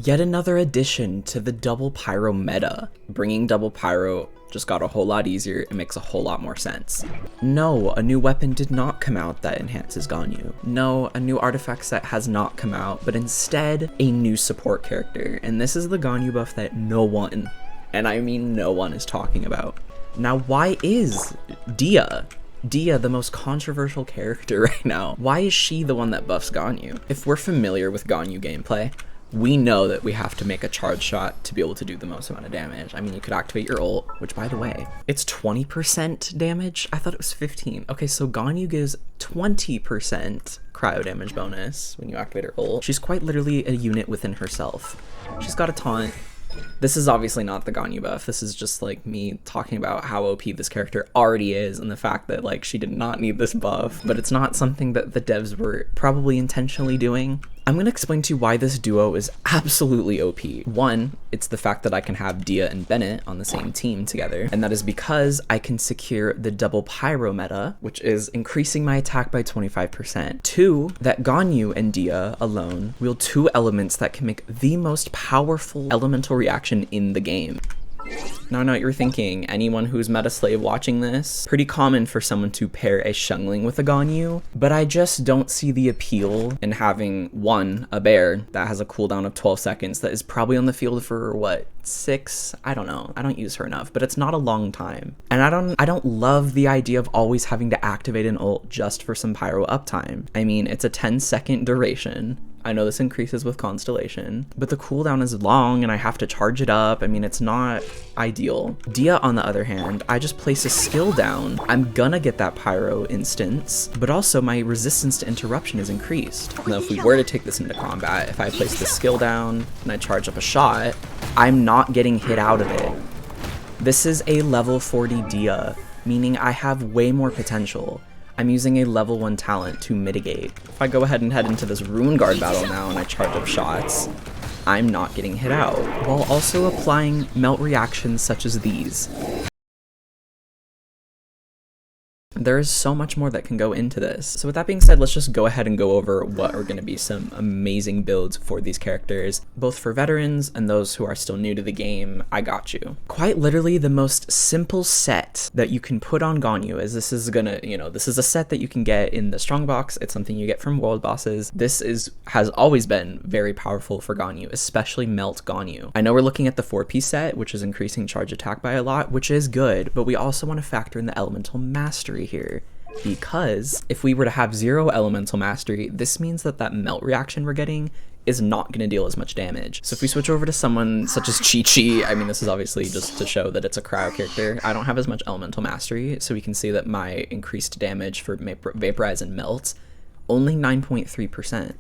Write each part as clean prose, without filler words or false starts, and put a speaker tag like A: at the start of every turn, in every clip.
A: Yet another addition to the double pyro meta. Bringing double pyro just got a whole lot easier. It makes a whole lot more sense. No, a new weapon did not come out that enhances Ganyu. No, a new artifact set has not come out, but instead a new support character. And this is the Ganyu buff that no one, and I mean no one, is talking about. Now, why is Dehya, the most controversial character right now, why is she the one that buffs Ganyu? If we're familiar with Ganyu gameplay, we know that we have to make a charge shot to be able to do the most amount of damage. I mean, you could activate your ult, which, by the way, it's 20% damage? I thought it was 15. Okay, so Ganyu gives 20% cryo damage bonus when you activate her ult. She's quite literally a unit within herself. She's got a taunt. This is obviously not the Ganyu buff. This is just like me talking about how OP this character already is and the fact that like she did not need this buff, but it's not something that the devs were probably intentionally doing. I'm gonna explain to you why this duo is absolutely OP. One, it's the fact that I can have Dehya and Bennett on the same team together, and that is because I can secure the double pyro meta, which is increasing my attack by 25%. Two, that Ganyu and Dehya alone wield two elements that can make the most powerful elemental reaction in the game. Now I know what you're thinking, anyone who's meta slave watching this, pretty common for someone to pair a Shungling with a Ganyu, but I just don't see the appeal in having, one, a bear that has a cooldown of 12 seconds that is probably on the field for, what, 6? I don't know. I don't use her enough, but it's not a long time. And I don't love the idea of always having to activate an ult just for some pyro uptime. I mean, it's a 10-second duration. I know this increases with Constellation, but the cooldown is long and I have to charge it up. I mean, it's not ideal. Dehya, on the other hand, I just place a skill down. I'm gonna get that pyro instance, but also my resistance to interruption is increased. Now, if we were to take this into combat, if I place the skill down and I charge up a shot, I'm not getting hit out of it. This is a level 40 Dehya, meaning I have way more potential. I'm using a level 1 talent to mitigate. If I go ahead and head into this Rune Guard battle now and I charge up shots, I'm not getting hit out, while also applying melt reactions such as these. There is so much more that can go into this. So with that being said, let's just go ahead and go over what are going to be some amazing builds for these characters, both for veterans and those who are still new to the game. I got you. Quite literally the most simple set that you can put on Ganyu is this is gonna, this is a set that you can get in the Strongbox. It's something you get from world bosses. This has always been very powerful for Ganyu, especially Melt Ganyu. I know we're looking at the 4-piece set, which is increasing charge attack by a lot, which is good, but we also want to factor in the elemental mastery here, because if we were to have 0 elemental mastery, this means that melt reaction we're getting is not going to deal as much damage. So if we switch over to someone such as Chi-Chi, I mean, this is obviously just to show that it's a cryo character. I don't have as much elemental mastery, so we can see that my increased damage for vaporize and melt, only 9.3%.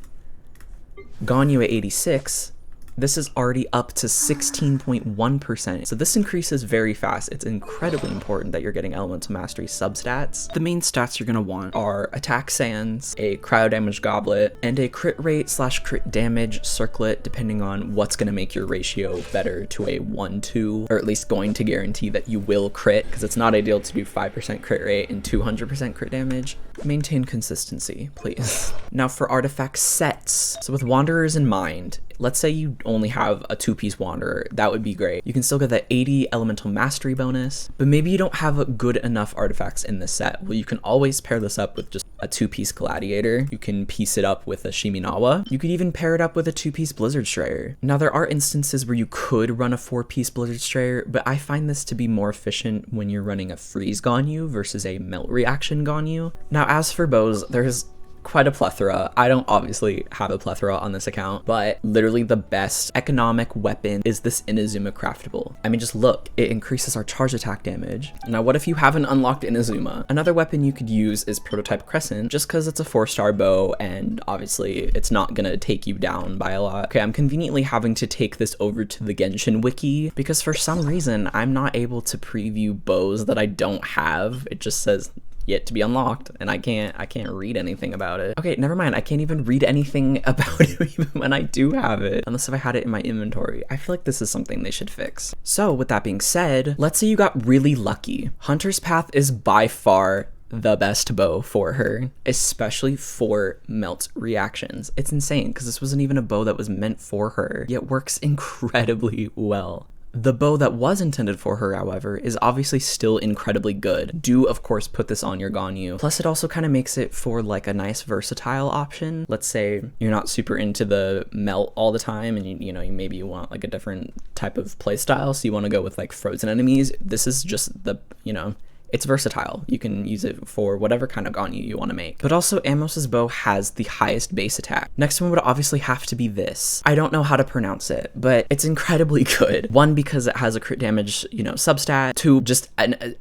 A: Ganyu at 86, this is already up to 16.1%. So this increases very fast. It's incredibly important that you're getting elemental mastery substats. The main stats you're gonna want are attack sands, a cryo damage goblet, and a crit rate / crit damage circlet, depending on what's gonna make your ratio better to a 1-2, or at least going to guarantee that you will crit, because it's not ideal to do 5% crit rate and 200% crit damage. Maintain consistency, please. Now for artifact sets. So with Wanderers in mind, let's say you only have a 2-piece Wanderer, that would be great. You can still get that 80 elemental mastery bonus, but maybe you don't have good enough artifacts in this set. Well, you can always pair this up with just a 2-piece Gladiator. You can piece it up with a Shiminawa. You could even pair it up with a 2-piece Blizzard Strayer. Now there are instances where you could run a 4-piece Blizzard Strayer, but I find this to be more efficient when you're running a Freeze Ganyu versus a Melt Reaction Ganyu. Now as for bows, there's quite a plethora. I don't obviously have a plethora on this account, but literally the best economic weapon is this Inazuma craftable. I mean, just look, it increases our charge attack damage. Now, what if you haven't unlocked Inazuma? Another weapon you could use is Prototype Crescent, just because it's a 4-star bow and obviously it's not gonna take you down by a lot. Okay, I'm conveniently having to take this over to the Genshin wiki because for some reason I'm not able to preview bows that I don't have. It just says yet to be unlocked, and I can't read anything about it. Okay, never mind, I can't even read anything about it even when I do have it, unless if I had it in my inventory. I feel like this is something they should fix. So with that being said, let's say you got really lucky. Hunter's Path is by far the best bow for her, especially for melt reactions. It's insane because this wasn't even a bow that was meant for her, yet works incredibly well. The bow that was intended for her, however, is obviously still incredibly good. Do, of course, put this on your Ganyu. Plus, it also kind of makes it for like a nice versatile option. Let's say you're not super into the melt all the time and you know, maybe you want like a different type of playstyle, so you want to go with like frozen enemies. This is just the, you know, it's versatile. You can use it for whatever kind of Ganyu you want to make. But also, Amos's bow has the highest base attack. Next one would obviously have to be this. I don't know how to pronounce it, but it's incredibly good. One, because it has a crit damage, you know, substat. Two, just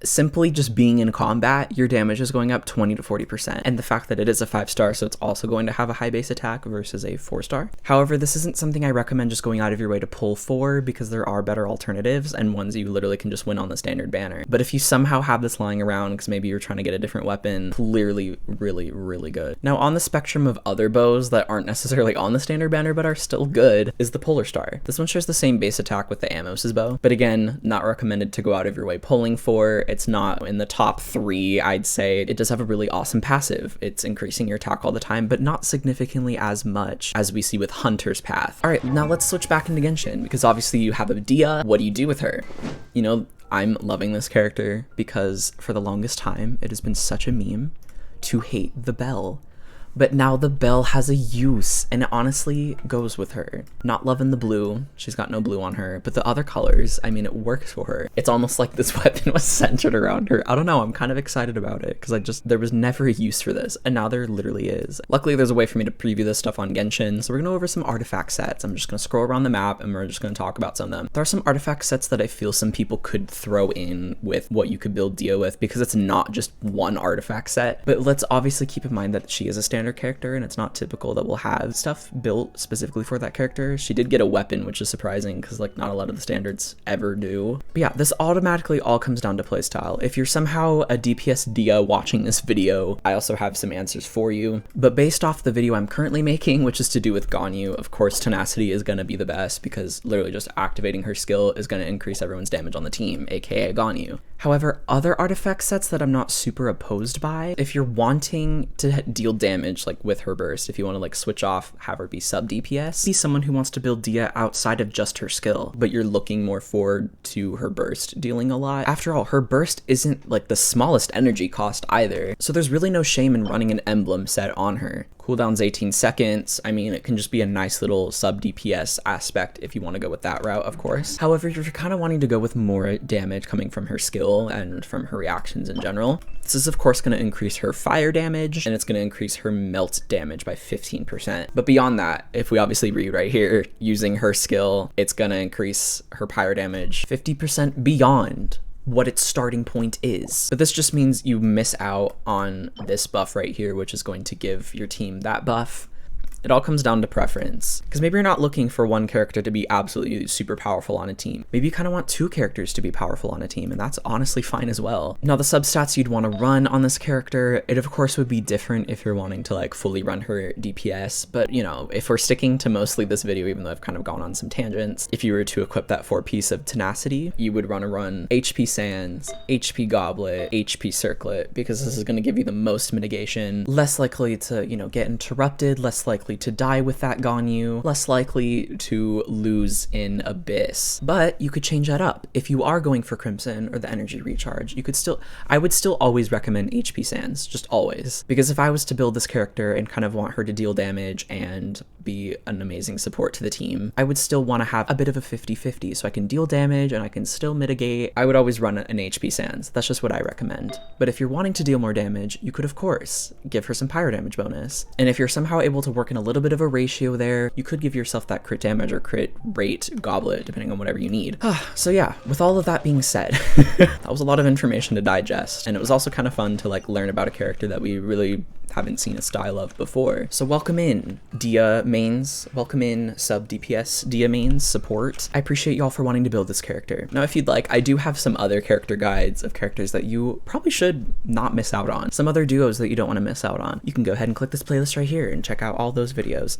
A: simply just being in combat, your damage is going up 20 to 40%. And the fact that it is a 5-star, so it's also going to have a high base attack versus a 4-star. However, this isn't something I recommend just going out of your way to pull for, because there are better alternatives and ones you literally can just win on the standard banner. But if you somehow have this lying around because maybe you're trying to get a different weapon, clearly really good. Now, on the spectrum of other bows that aren't necessarily on the standard banner but are still good is the Polar Star. This one shares the same base attack with the Amos's bow, but again, not recommended to go out of your way pulling for. It's not in the top 3, I'd say. It does have a really awesome passive. It's increasing your attack all the time, but not significantly as much as we see with Hunter's Path. All right, now let's switch back into Genshin, because obviously you have a Dehya. What do you do with her? You know, I'm loving this character because for the longest time, it has been such a meme to hate the bell. But now the bell has a use, and it honestly goes with her. Not loving the blue. She's got no blue on her, but the other colors, I mean, it works for her. It's almost like this weapon was centered around her. I don't know, I'm kind of excited about it because there was never a use for this, and now there literally is. Luckily, there's a way for me to preview this stuff on Genshin, so we're gonna go over some artifact sets. I'm just gonna scroll around the map and we're just gonna talk about some of them. There are some artifact sets that I feel some people could throw in with what you could build Dehya with, because it's not just one artifact set, but let's obviously keep in mind that she is a standard character and it's not typical that we'll have stuff built specifically for that character. She did get a weapon, which is surprising because like not a lot of the standards ever do. But yeah, this automatically all comes down to playstyle. If you're somehow a DPS Dehya watching this video, I also have some answers for you. But based off the video I'm currently making, which is to do with Ganyu, of course tenacity is gonna be the best because literally just activating her skill is gonna increase everyone's damage on the team, aka Ganyu. However, other artifact sets that I'm not super opposed by, if you're wanting to deal damage like with her burst, if you want to like switch off, have her be sub DPS, be someone who wants to build Dehya outside of just her skill, but you're looking more forward to her burst dealing a lot. After all, her burst isn't like the smallest energy cost either, so there's really no shame in running an emblem set on her. Cooldown's 18 seconds. I mean, it can just be a nice little sub DPS aspect if you want to go with that route, of course. However, if you're kind of wanting to go with more damage coming from her skill and from her reactions in general, this is of course going to increase her fire damage and it's going to increase her melt damage by 15%. But beyond that, if we obviously read right here, using her skill, it's going to increase her pyro damage 50% beyond what its starting point is. But this just means you miss out on this buff right here, which is going to give your team that buff. It all comes down to preference, because maybe you're not looking for one character to be absolutely super powerful on a team. Maybe you kind of want 2 characters to be powerful on a team, and that's honestly fine as well. Now, the substats you'd want to run on this character, it of course would be different if you're wanting to like fully run her DPS, but you know, if we're sticking to mostly this video, even though I've kind of gone on some tangents, if you were to equip that 4-piece of tenacity, you would want to run HP Sands, HP Goblet, HP Circlet, because this is going to give you the most mitigation, less likely to, you know, get interrupted, less likely to die with that Ganyu, less likely to lose in Abyss. But you could change that up. If you are going for Crimson or the energy recharge, you could still, I would still always recommend HP Sands, just always. Because if I was to build this character and kind of want her to deal damage and be an amazing support to the team, I would still want to have a bit of a 50-50, so I can deal damage and I can still mitigate. I would always run an HP Sands. That's just what I recommend. But if you're wanting to deal more damage, you could of course give her some pyro damage bonus. And if you're somehow able to work in a little bit of a ratio there, you could give yourself that crit damage or crit rate goblet, depending on whatever you need. So yeah, with all of that being said, that was a lot of information to digest. And it was also kind of fun to like learn about a character that we really haven't seen a style of before. So welcome in Dehya mains, welcome in sub DPS Dehya mains support. I appreciate y'all for wanting to build this character. Now if you'd like, I do have some other character guides of characters that you probably should not miss out on. Some other duos that you don't want to miss out on. You can go ahead and click this playlist right here and check out all those videos.